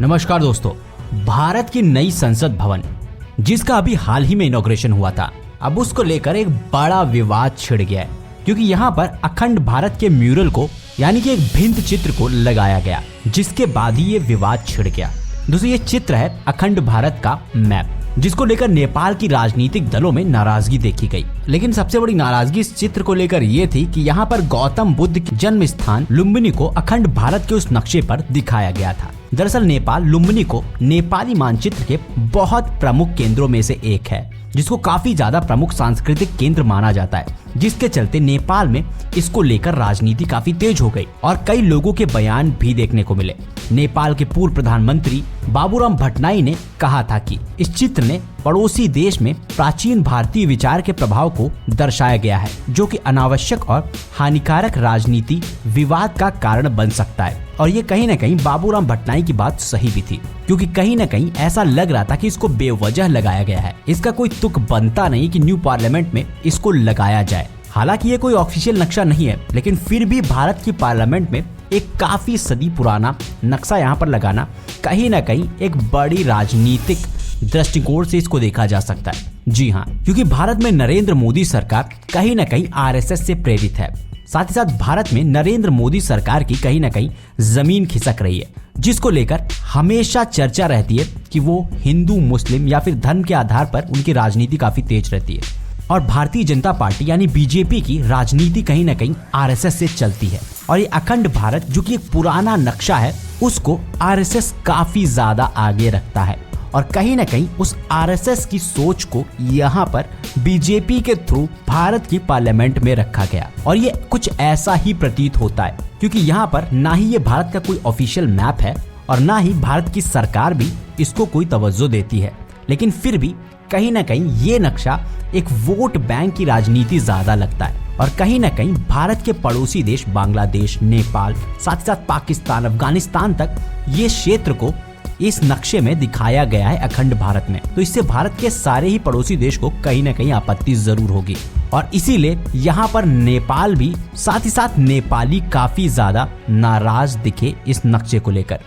नमस्कार दोस्तों। भारत की नई संसद भवन जिसका अभी हाल ही में इनॉग्रेशन हुआ था, अब उसको लेकर एक बड़ा विवाद छिड़ गया है क्योंकि यहाँ पर अखंड भारत के म्यूरल को यानी कि एक भित्ति चित्र को लगाया गया, जिसके बाद ही ये विवाद छिड़ गया। दोस्तों, ये चित्र है अखंड भारत का मैप, जिसको लेकर नेपाल की राजनीतिक दलों में नाराजगी देखी गई। लेकिन सबसे बड़ी नाराजगी इस चित्र को लेकर ये थी कि यहाँ पर गौतम बुद्ध के जन्म स्थान लुम्बिनी को अखंड भारत के उस नक्शे पर दिखाया गया था। दरअसल नेपाल लुम्बिनी को नेपाली मानचित्र के बहुत प्रमुख केंद्रों में से एक है, जिसको काफी ज्यादा प्रमुख सांस्कृतिक केंद्र माना जाता है, जिसके चलते नेपाल में इसको लेकर राजनीति काफी तेज हो गई और कई लोगों के बयान भी देखने को मिले। नेपाल के पूर्व प्रधानमंत्री बाबूराम भट्टनाई ने कहा था कि इस चित्र ने पड़ोसी देश में प्राचीन भारतीय विचार के प्रभाव को दर्शाया गया है, जो कि अनावश्यक और हानिकारक राजनीति विवाद का कारण बन सकता है। और ये कहीं न कहीं बाबूराम भट्टनाई की बात सही भी थी, क्योंकि कहीं न कहीं ऐसा लग रहा था कि इसको बेवजह लगाया गया है। इसका कोई तुक बनता नहीं कि न्यू पार्लियामेंट में इसको लगाया जाए। हालांकि ये कोई ऑफिशियल नक्शा नहीं है, लेकिन फिर भी भारत की पार्लियामेंट में एक काफी सदी पुराना नक्शा यहाँ पर लगाना कहीं न कहीं एक बड़ी राजनीतिक दृष्टिकोण से इसको देखा जा सकता है। जी हाँ, क्योंकि भारत में नरेंद्र मोदी सरकार कहीं न कहीं आरएसएस से प्रेरित है। साथ ही साथ भारत में नरेंद्र मोदी सरकार की कहीं न कहीं जमीन खिसक रही है, जिसको लेकर हमेशा चर्चा रहती है कि वो हिंदू मुस्लिम या फिर धर्म के आधार पर उनकी राजनीति काफी तेज रहती है। और भारतीय जनता पार्टी यानी बीजेपी की राजनीति कहीं न कहीं आरएसएस से चलती है। और ये अखंड भारत जो कि एक पुराना नक्शा है, उसको आरएसएस काफी ज्यादा आगे रखता है और कहीं न कहीं उस आरएसएस की सोच को यहाँ पर बीजेपी के थ्रू भारत की पार्लियामेंट में रखा गया। और ये कुछ ऐसा ही प्रतीत होता है, क्योंकि यहाँ पर ना ही ये भारत का कोई ऑफिशियल मैप है और ना ही भारत की सरकार भी इसको कोई तवज्जो देती है। लेकिन फिर भी कहीं न कहीं ये नक्शा एक वोट बैंक की राजनीति ज्यादा लगता है और कहीं न कहीं भारत के पड़ोसी देश बांग्लादेश, नेपाल, साथ ही साथ पाकिस्तान, अफगानिस्तान तक ये क्षेत्र को इस नक्शे में दिखाया गया है अखंड भारत में। तो इससे भारत के सारे ही पड़ोसी देश को कहीं न कहीं आपत्ति जरूर होगी और इसीलिए यहाँ पर नेपाल भी साथ ही साथ नेपाली काफी ज्यादा नाराज दिखे इस नक्शे को लेकर।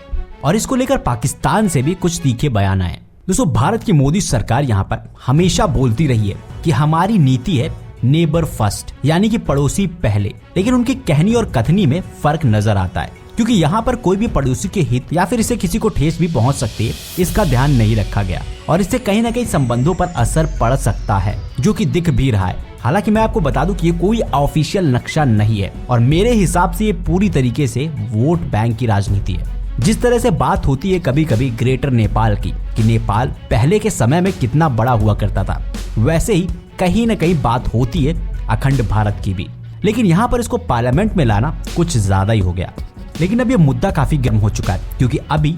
और इसको लेकर पाकिस्तान से भी कुछ तीखे बयान आए। दोस्तों, भारत की मोदी सरकार यहाँ पर हमेशा बोलती रही है कि हमारी नीति है नेबर फर्स्ट, यानी कि पड़ोसी पहले। लेकिन उनकी कहनी और कथनी में फर्क नजर आता है, क्योंकि यहाँ पर कोई भी पड़ोसी के हित या फिर इससे किसी को ठेस भी पहुँच सकती है, इसका ध्यान नहीं रखा गया और इससे कहीं न कहीं संबंधों पर असर पड़ सकता है, जो कि दिख भी रहा है। हालांकि मैं आपको बता दूं कि ये कोई ऑफिशियल नक्शा नहीं है और मेरे हिसाब से ये पूरी तरीके से वोट बैंक की राजनीति है। जिस तरह से बात होती है कभी कभी ग्रेटर नेपाल की कि नेपाल पहले के समय में कितना बड़ा हुआ करता था, वैसे ही कहीं न कहीं बात होती है अखंड भारत की भी। लेकिन यहाँ पर इसको पार्लियामेंट में लाना कुछ ज्यादा ही हो गया। लेकिन अब ये मुद्दा काफी गर्म हो चुका है, क्योंकि अभी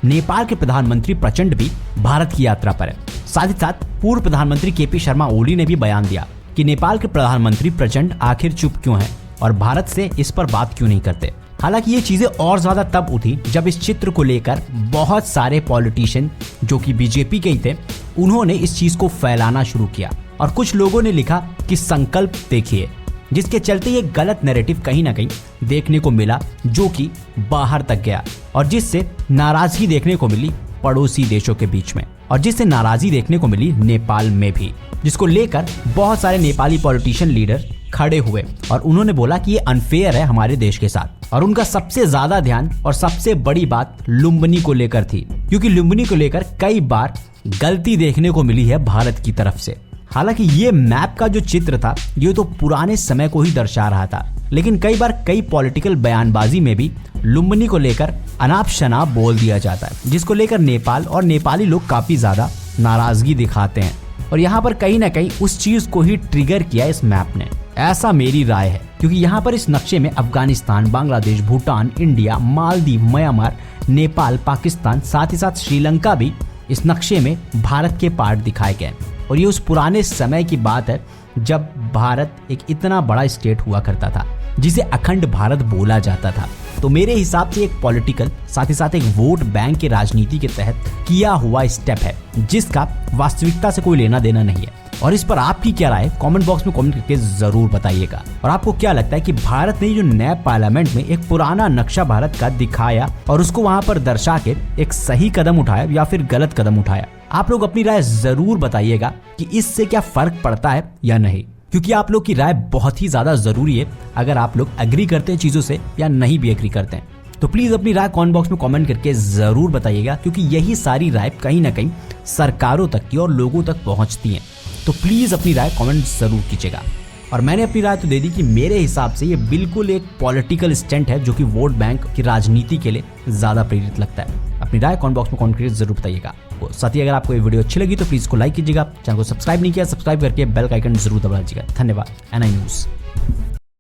नेपाल के प्रधानमंत्री प्रचंड भी भारत की यात्रा पर है। साथ ही साथ पूर्व प्रधानमंत्री केपी शर्मा ओली ने भी बयान दिया कि नेपाल के प्रधानमंत्री प्रचंड आखिर चुप क्यों हैं और भारत से इस पर बात क्यों नहीं करते। हालांकि ये चीजें और ज्यादा तब उठी जब इस चित्र को लेकर बहुत सारे पॉलिटिशियन जो कि बीजेपी के ही थे, उन्होंने इस चीज को फैलाना शुरू किया और कुछ लोगों ने लिखा कि संकल्प देखिए, जिसके चलते ये गलत नैरेटिव कहीं ना कहीं देखने को मिला, जो कि बाहर तक गया और जिससे नाराजगी देखने को मिली पड़ोसी देशों के बीच में और जिससे नाराजगी देखने को मिली नेपाल में भी, जिसको लेकर बहुत सारे नेपाली पॉलिटिशियन लीडर खड़े हुए और उन्होंने बोला कि ये अनफेयर है हमारे देश के साथ। और उनका सबसे ज्यादा ध्यान और सबसे बड़ी बात लुम्बिनी को लेकर थी, क्योंकि लुम्बिनी को लेकर कई बार गलती देखने को मिली है भारत की तरफ से। हालांकि ये मैप का जो चित्र था ये तो पुराने समय को ही दर्शा रहा था, लेकिन कई बार कई पॉलिटिकल बयानबाजी में भी लुम्बिनी को लेकर अनाप शनाप बोल दिया जाता है, जिसको लेकर नेपाल और नेपाली लोग काफी ज्यादा नाराजगी दिखाते हैं। और यहाँ पर कहीं ना कहीं उस चीज को ही ट्रिगर किया इस मैप ने, ऐसा मेरी राय है। क्योंकि यहाँ पर इस नक्शे में अफगानिस्तान, बांग्लादेश, भूटान, इंडिया, मालदीव, म्यांमार, नेपाल, पाकिस्तान, साथ ही साथ श्रीलंका भी इस नक्शे में भारत के पार्ट दिखाए गए। और ये उस पुराने समय की बात है जब भारत एक इतना बड़ा स्टेट हुआ करता था जिसे अखंड भारत बोला जाता था। तो मेरे हिसाब से एक पॉलिटिकल साथ ही साथ एक वोट बैंक की राजनीति के तहत किया हुआ स्टेप है, जिसका वास्तविकता से कोई लेना देना नहीं है। और इस पर आपकी क्या राय है कमेंट बॉक्स में कमेंट करके जरूर बताइएगा। और आपको क्या लगता है कि भारत ने जो नया पार्लियामेंट में एक पुराना नक्शा भारत का दिखाया और उसको वहां पर दर्शा के एक सही कदम उठाया या फिर गलत कदम उठाया? आप लोग अपनी राय जरूर बताइएगा कि इससे क्या फर्क पड़ता है या नहीं, क्योंकि आप लोग की राय बहुत ही ज्यादा जरूरी है अगर आप लोग एग्री करते हैं चीजों से या नहीं भी एग्री करते हैं। तो प्लीज अपनी राय कमेंट बॉक्स में कमेंट करके जरूर बताइएगा, क्योंकि यही सारी राय कहीं ना कहीं सरकारों तक की और लोगों तक पहुंचती हैं। तो प्लीज अपनी राय कमेंट जरूर कीजिएगा। और मैंने अपनी राय तो दे दी कि मेरे हिसाब से ये बिल्कुल एक पॉलिटिकल स्टंट है जो कि वोट बैंक की राजनीति के लिए ज्यादा प्रेरित लगता है। अपनी राय कमेंट बॉक्स में कमेंट करके जरूर बताइएगा। साथ ही अगर आपको ये वीडियो अच्छी लगी तो प्लीज को लाइक कीजिएगा, चैनल को सब्सक्राइब नहीं किया सब्सक्राइब करके बेल का आइकन जरूर दबा दीजिएगा। धन्यवाद। NI news.